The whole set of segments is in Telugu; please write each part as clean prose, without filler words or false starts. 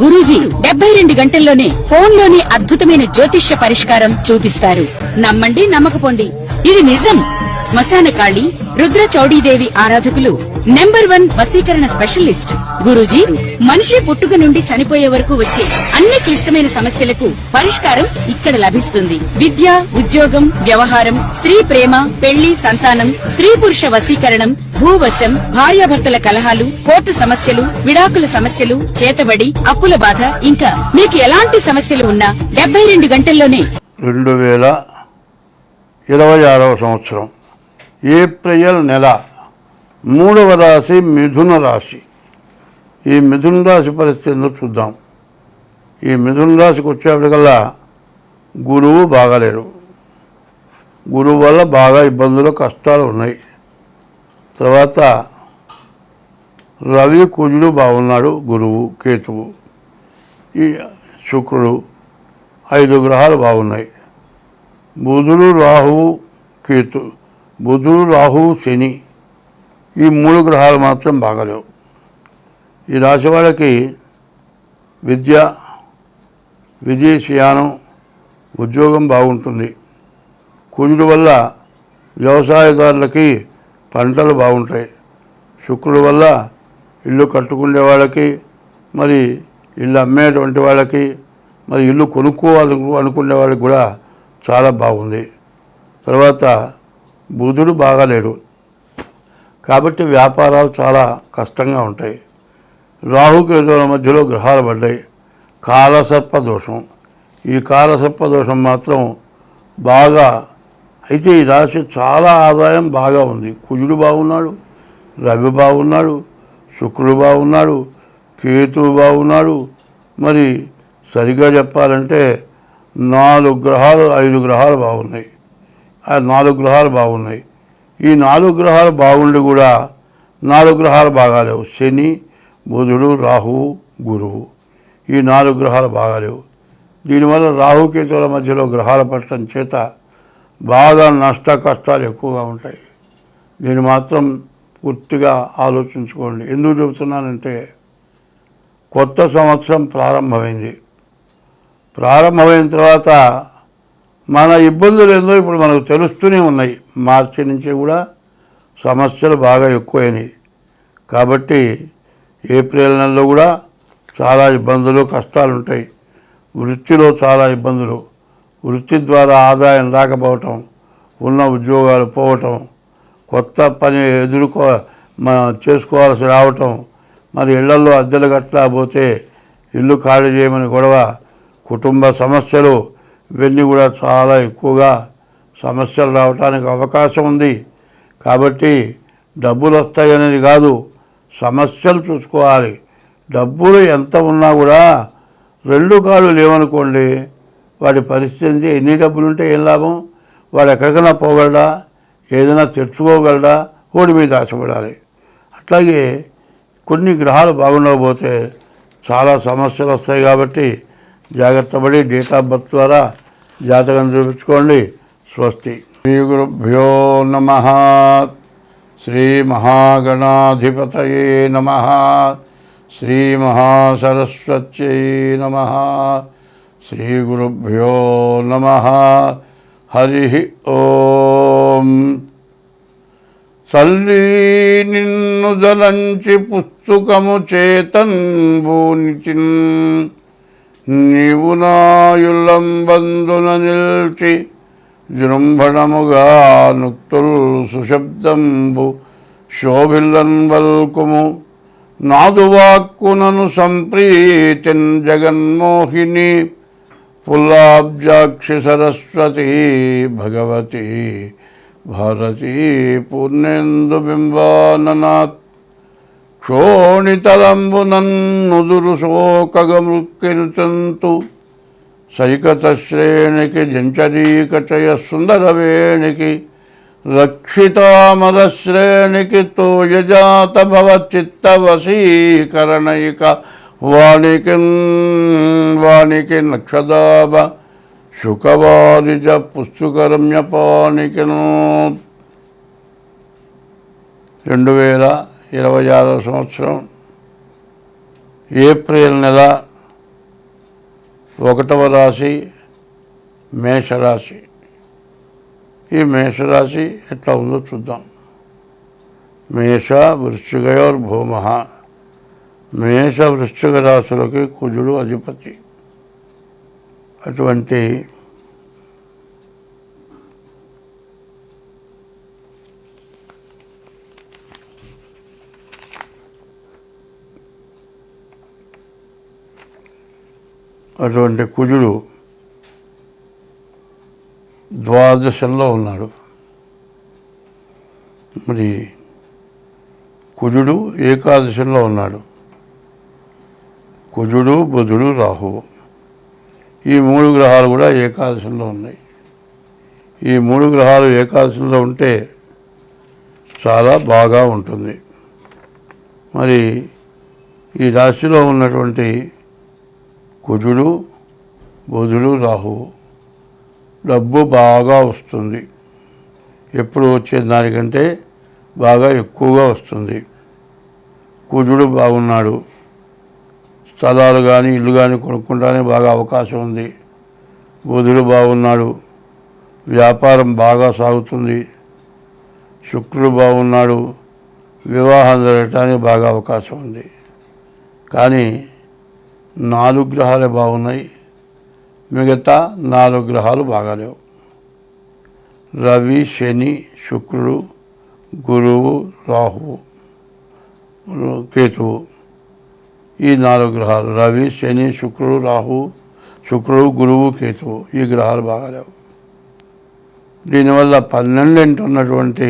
గురూజీ 72 గంటల్లోనే ఫోన్లోని అద్భుతమైన జ్యోతిష్య పరిష్కారం చూపిస్తారు. నమ్మండి, నమ్మకపోండి, ఇది నిజం. శ్మశాన కాళి రుద్ర చౌడీదేవి ఆరాధకులు నంబర్ 1 వశీకరణ స్పెషలిస్ట్ గురూజీ. మనిషి పుట్టుక నుండి చనిపోయే వరకు వచ్చే అన్ని క్లిష్టమైన సమస్యలకు పరిష్కారం ఇక్కడ లభిస్తుంది. విద్య, ఉద్యోగం, వ్యవహారం, స్త్రీ ప్రేమ, పెళ్లి, సంతానం, స్త్రీ పురుష వశీకరణం, భూవశం, భార్యాభర్తల కలహాలు, కోర్టు సమస్యలు, విడాకుల సమస్యలు, చేతబడి, అప్పుల బాధ, ఇంకా మీకు ఎలాంటి సమస్యలు ఉన్నా 72 గంటల్లోనే 2026వ సంవత్సరం ఏప్రిల్ నెల 3వ రాశి మిథున రాశి. ఈ మిథున రాశి పరిస్థితిలో చూద్దాం. ఈ మిథున రాశికి వచ్చేప్పటికల్లా గురువు బాగాలేరు. గురువు వల్ల బాగా ఇబ్బందులు, కష్టాలు ఉన్నాయి. తర్వాత రవి, కుజుడు బాగున్నాడు, గురువు, కేతువు, ఈ శుక్రుడు, 5 గ్రహాలు బాగున్నాయి. బుధుడు, రాహువు, కేతు, బుధుడు, రాహువు, శని, ఈ 3 గ్రహాలు మాత్రం బాగలేవు. ఈ రాశి వాళ్ళకి విద్య, విదేశీయానం, ఉద్యోగం బాగుంటుంది. కుజుడు వల్ల వ్యవసాయదారులకి పంటలు బాగుంటాయి. శుక్రుడు వల్ల ఇల్లు కట్టుకునే వాళ్ళకి, మరి ఇల్లు అమ్మేటువంటి వాళ్ళకి, మరి ఇల్లు కొనుక్కోవాలి అనుకునే వాళ్ళకి కూడా చాలా బాగుంది. తర్వాత బుధుడు బాగాలేడు కాబట్టి వ్యాపారాలు చాలా కష్టంగా ఉంటాయి. రాహుకేతువుల మధ్యలో గ్రహాలు పడ్డాయి. కాలసర్ప దోషం. ఈ కాలసర్ప దోషం మాత్రం బాగా అయితే ఈ రాశి చాలా ఆదాయం బాగా ఉంది. కుజుడు బాగున్నాడు, రవి బాగున్నాడు, శుక్రుడు బాగున్నాడు, కేతువు బాగున్నాడు. మరి సరిగ్గా చెప్పాలంటే 4 గ్రహాలు 5 గ్రహాలు బాగున్నాయి. ఆ 4 గ్రహాలు బాగున్నాయి. ఈ 4 గ్రహాలు బాగుండి కూడా 4 గ్రహాలు బాగాలేవు. శని, బుధుడు, రాహువు, గురువు, ఈ 4 గ్రహాలు బాగాలేవు. దీనివల్ల రాహుకేతువుల మధ్యలో గ్రహాల పట్టడం చేత బాగా నష్ట కష్టాలు ఎక్కువగా ఉంటాయి. దీన్ని మాత్రం పూర్తిగా ఆలోచించుకోండి. ఎందుకు చెబుతున్నానంటే కొత్త సంవత్సరం ప్రారంభమైంది. ప్రారంభమైన తర్వాత మన ఇబ్బందులు ఏందో ఇప్పుడు మనకు తెలుస్తూనే ఉన్నాయి. మార్చి నుంచి కూడా సమస్యలు బాగా ఎక్కువైనాయి. కాబట్టి ఏప్రిల్ నెలలో కూడా చాలా ఇబ్బందులు, కష్టాలు ఉంటాయి. వృత్తిలో చాలా ఇబ్బందులు, వృత్తి ద్వారా ఆదాయం రాకపోవటం, ఉన్న ఉద్యోగాలు పోవటం, కొత్త పని చేసుకోవాల్సి రావటం, మరి ఇళ్లలో అద్దెలు కట్టలేకపోతే ఇల్లు ఖాళీ చేయమని గొడవ, కుటుంబ సమస్యలు, ఇవన్నీ కూడా చాలా ఎక్కువగా సమస్యలు రావడానికి అవకాశం ఉంది. కాబట్టి డబ్బులు వస్తాయనేది కాదు, సమస్యలు చూసుకోవాలి. డబ్బులు ఎంత ఉన్నా కూడా 2 కాళ్ళు లేవనుకోండి, వాడి పరిస్థితి ఎన్ని డబ్బులు ఉంటే ఏం లాభం? వాడు ఎక్కడికైనా పోగలడా, ఏదైనా తెచ్చుకోగలడా? ఓడి మీద ఆశపడాలి. అట్లాగే కొన్ని గ్రహాలు బాగుండకపోతే చాలా సమస్యలు వస్తాయి. కాబట్టి జాగ్రత్త పడి డేట్ ఆఫ్ బర్త్ ద్వారా జాతకం చూపించుకోండి. స్వస్తి. శ్రీ గురుభ్యో నమః. శ్రీ మహాగణాధిపతయే నమః. శ్రీ మహాసరస్వత్యై నమః. శ్రీ గురుభ్యో నమః. హరి ఓం. చల్లి నిన్ను జలంచి పుస్తకము చేతన్బూనిచిన్, నీవు నాయులంబందున నిల్చి జృంభణముగా నుక్తుల్ సుశబ్దంబు శోభిల్లన్ వల్కుము, నాదువాక్కునను సంప్రీతిన్ జగన్మోహిని, పుల్లాబ్జాక్షి సరస్వతి భగవతి భారతీ పూర్ణేందు బింబాననాత్, క్షోణితలంబునన్నుదురు శోకగమృక్కిరుచంతు, సైకత శ్రేణికి జంచరీకచయ సుందరవేణికి, రక్షితామర శ్రేణికి తోయజాత భవ చిత్తవశీకరణైక వాణికి నక్షదాభ శుకవారిజ పుస్తుకరమ్యపానికిను. 2026వ సంవత్సరం ఏప్రిల్ నెల ఒకటవ రాశి మేషరాశి. ఈ మేషరాశి ఎట్లా ఉందో చూద్దాం. మేష వృశ్చికయోర్భూమ. మేష వృశ్చిక రాశులకి కుజుడు అధిపతి. అటువంటి కుజుడు ద్వాదశంలో ఉన్నాడు. మరి కుజుడు ఏకాదశంలో ఉన్నాడు. కుజుడు, బుధుడు, రాహువు ఈ 3 గ్రహాలు కూడా ఏకాదశంలో ఉన్నాయి. ఈ 3 గ్రహాలు ఏకాదశంలో ఉంటే చాలా బాగా ఉంటుంది. మరి ఈ రాశిలో ఉన్నటువంటి కుజుడు, బుధుడు, రాహువు డబ్బు బాగా వస్తుంది. ఎప్పుడు వచ్చే దానికంటే బాగా ఎక్కువగా వస్తుంది. కుజుడు బాగున్నాడు. స్థలాలు కానీ ఇల్లు కానీ కొనుక్కుంటానే బాగా అవకాశం ఉంది. బుధుడు బాగున్నాడు. వ్యాపారం బాగా సాగుతుంది. శుక్రుడు బాగున్నాడు. వివాహం జరగటానికి బాగా అవకాశం ఉంది. కానీ 4 గ్రహాలే బాగున్నాయి. మిగతా 4 గ్రహాలు బాగాలేవు. రవి, శని, శుక్రుడు, గురువు, రాహువు, కేతువు ఈ 4 గ్రహాలు రవి, శని, శుక్రుడు, రాహువు, గురువు, కేతువు ఈ గ్రహాలు బాగాలేవు. దీనివల్ల 12 ఉన్నటువంటి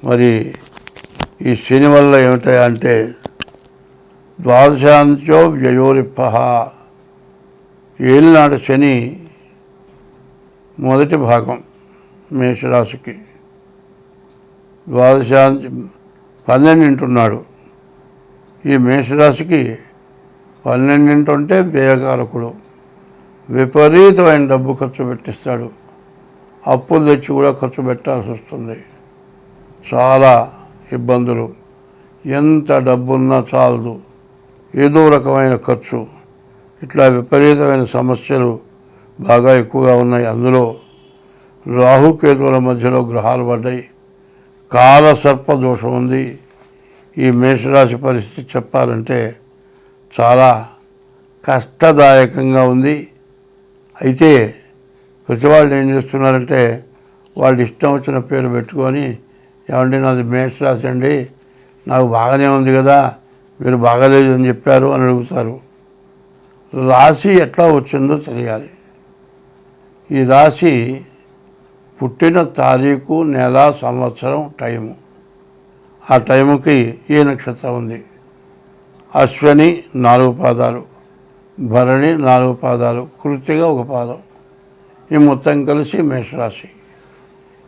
మరి ఈ శని వల్ల ఏమిటాయంటే ద్వాదశాంత్యో వ్యయోరిప్ప. ఏలినాడు శని మొదటి భాగం మేషరాశికి. ద్వాదశాంతి 12 ఉన్నాడు. ఈ మేషరాశికి 12 ఉంటే వ్యయకారకుడు. విపరీతమైన డబ్బు ఖర్చు పెట్టిస్తాడు. అప్పులు తెచ్చి కూడా ఖర్చు పెట్టాల్సి వస్తుంది. చాలా ఇబ్బందులు. ఎంత డబ్బున్నా చాలదు. ఏదో రకమైన ఖర్చు. ఇట్లా విపరీతమైన సమస్యలు బాగా ఎక్కువగా ఉన్నాయి. అందులో రాహుకేతువుల మధ్యలో గ్రహాలు పడ్డాయి. కాలసర్ప దోషం ఉంది. ఈ మేషరాశి పరిస్థితి చెప్పాలంటే చాలా కష్టదాయకంగా ఉంది. అయితే ప్రతి వాళ్ళు ఏం చేస్తున్నారంటే వాళ్ళు ఇష్టం వచ్చిన పేరు పెట్టుకొని, ఏమంటే నాది మేషరాశి అండి, నాకు బాగానే ఉంది కదా, మీరు బాగాలేదు అని చెప్పారు అని అడుగుతారు. రాశి ఎట్లా వచ్చిందో తెలియాలి. ఈ రాశి పుట్టిన తారీఖు, నెల, సంవత్సరం, టైము. ఆ టైముకి ఏ నక్షత్రం ఉంది. అశ్వని 4 పాదాలు, భరణి 4 పాదాలు, కృత్తిక 1 పాదం. ఈ మొత్తం కలిసి మేషరాశి.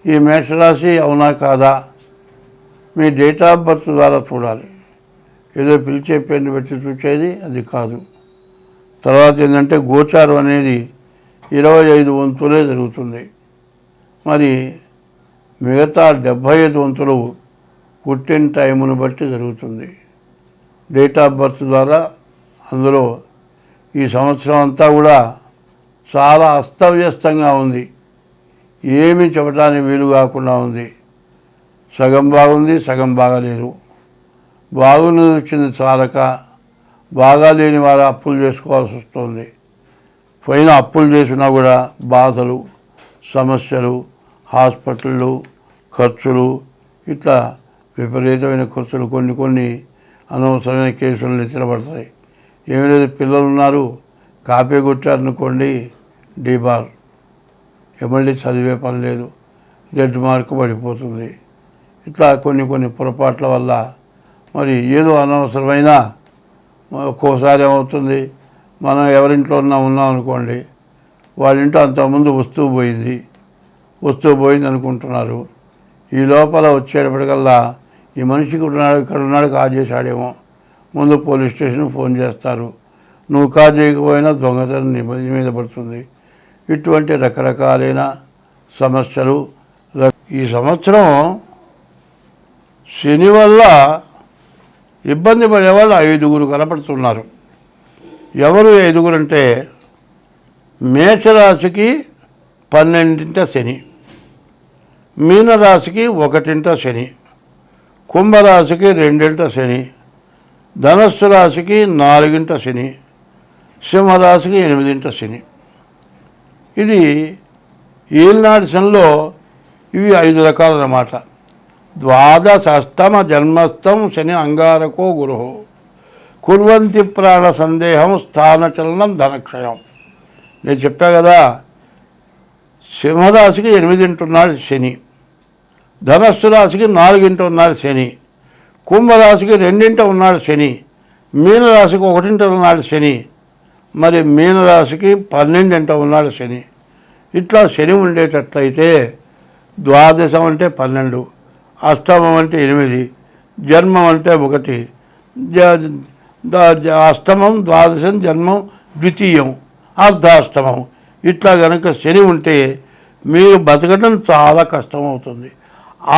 ఈ మేషరాశి అవునా కాదా మీ డేట్ ఆఫ్ బర్త్ ద్వారా చూడాలి. ఏదో పిలిచే పేరుని పెట్టి చూసేది అది కాదు. తర్వాత ఏంటంటే గోచారం అనేది 25 వంతులే జరుగుతుంది. మరి మిగతా 75 వంతులు పుట్టిన టైమును బట్టి జరుగుతుంది. డేట్ ఆఫ్ బర్త్ ద్వారా అందులో ఈ సంవత్సరం అంతా కూడా చాలా అస్తవ్యస్తంగా ఉంది. ఏమీ చెప్పడానికి వీలు కాకుండా ఉంది. సగం బాగుంది, సగం బాగాలేదు. బాగున్నది వచ్చింది చాలక బాగా లేని వారు అప్పులు చేసుకోవాల్సి వస్తుంది. పైన అప్పులు చేసినా కూడా బాధలు, సమస్యలు, హాస్పిటళ్ళు, ఖర్చులు, ఇట్లా విపరీతమైన ఖర్చులు. కొన్ని అనవసరమైన కేసులు నిలబడతాయి. ఏమీ లేదు, పిల్లలు ఉన్నారు, కాపీ కొట్టారనుకోండి డీబార్, మళ్ళీ చదివే పని లేదు, జెడ్ మార్కు పడిపోతుంది. ఇట్లా కొన్ని పొరపాట్ల వల్ల మరి ఏదో అనవసరమైన ఒక్కోసారి ఏమవుతుంది, మనం ఎవరింట్లో ఉన్నాం అనుకోండి, వాళ్ళ ఇంట్లో అంతకుముందు వస్తువు పోయింది అనుకుంటున్నారు. ఈ లోపల వచ్చేటప్పటికల్లా ఈ మనిషికి ఇక్కడ ఉన్నాడు కాజ్ చేశాడేమో, ముందు పోలీస్ స్టేషన్ ఫోన్ చేస్తారు. నువ్వు కాజ్ చేయకపోయినా దొంగతనం మీద పడుతుంది. ఇటువంటి రకరకాలైన సమస్యలు. ఈ సంవత్సరం శని వల్ల ఇబ్బంది పడేవాళ్ళు 5 కనపడుతున్నారు. ఎవరు 5 అంటే మేషరాశికి 12ంట శని, మీనరాశికి 1ంట శని, కుంభరాశికి 2ంట శని, ధనస్సు రాశికి 4ంట శని, సింహరాశికి 8ంట శని. ఇది ఏలినాటి శనిలో ఇవి 5 రకాలన్నమాట. ద్వాదశస్తమ జన్మస్థం శని అంగారకో గురు కుర్వంతి ప్రాణ సందేహం స్థానచలనం ధనక్షయం. నేను చెప్పా కదా, సింహరాశికి 8ంట ఉన్నాడు శని, ధనస్సు రాశికి 4ంట ఉన్నాడు శని, కుంభరాశికి 2ంట ఉన్నాడు శని, మీనరాశికి 1ంట ఉన్నాడు శని, మరి మీనరాశికి 12ంట ఉన్నాడు శని. ఇట్లా శని ఉండేటట్లయితే ద్వాదశం అంటే 12, అష్టమం అంటే 8, జన్మం అంటే 1, అష్టమం, ద్వాదశం, జన్మం, ద్వితీయం, అర్ధాష్టమం. ఇట్లా కనుక శని ఉంటే మీరు బతకడం చాలా కష్టమవుతుంది.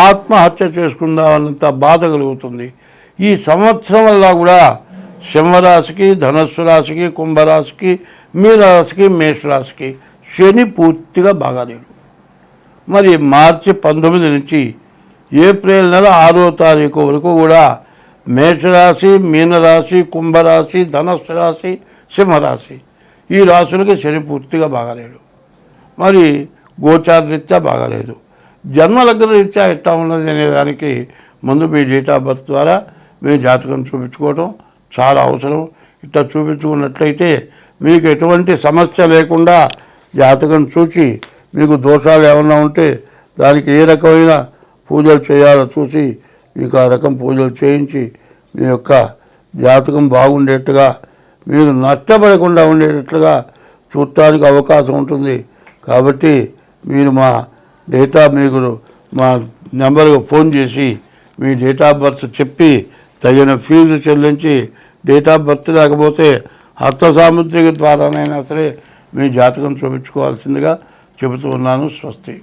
ఆత్మహత్య చేసుకుందామన్నంత బాధ కలుగుతుంది. ఈ సంవత్సరం వల్ల కూడా సింహరాశికి, ధనస్సు రాశికి, కుంభరాశికి, మీనరాశికి, మేషరాశికి శని పూర్తిగా బాగాలేడు. మరి మార్చి 19 నుంచి ఏప్రిల్ నెల 6వ తారీఖు వరకు కూడా మేషరాశి, మీనరాశి, కుంభరాశి, ధనస్సు రాశి, సింహరాశి ఈ రాశులకి శని పూర్తిగా బాగాలేడు. మరి గోచార రీత్యా బాగాలేదు. జన్మలగ్న రీత్యా ఎట్లా ఉన్నది అనే దానికి ముందు మీ డేట్ ఆఫ్ బర్త్ ద్వారా మీ జాతకం చూపించుకోవటం చాలా అవసరం. ఇట్లా చూపించుకున్నట్లయితే మీకు ఎటువంటి సమస్య లేకుండా జాతకం చూసి మీకు దోషాలు ఏమన్నా ఉంటే దానికి ఏ రకమైన పూజలు చేయాలో చూసి మీకు ఆ రకం పూజలు చేయించి మీ యొక్క జాతకం బాగుండేట్టుగా, మీరు నష్టపడకుండా ఉండేటట్లుగా చూడటానికి అవకాశం ఉంటుంది. కాబట్టి మీరు మా మీకు మా నెంబర్కి ఫోన్ చేసి మీ డేట్ ఆఫ్ బర్త్ చెప్పి తగిన ఫీజు చెల్లించి, డేట్ ఆఫ్ బర్త్ లేకపోతే హస్త సాముద్రిక ద్వారానైనా సరే మీ జాతకం చూపించుకోవాల్సిందిగా చెబుతూ ఉన్నాను. స్వస్తి.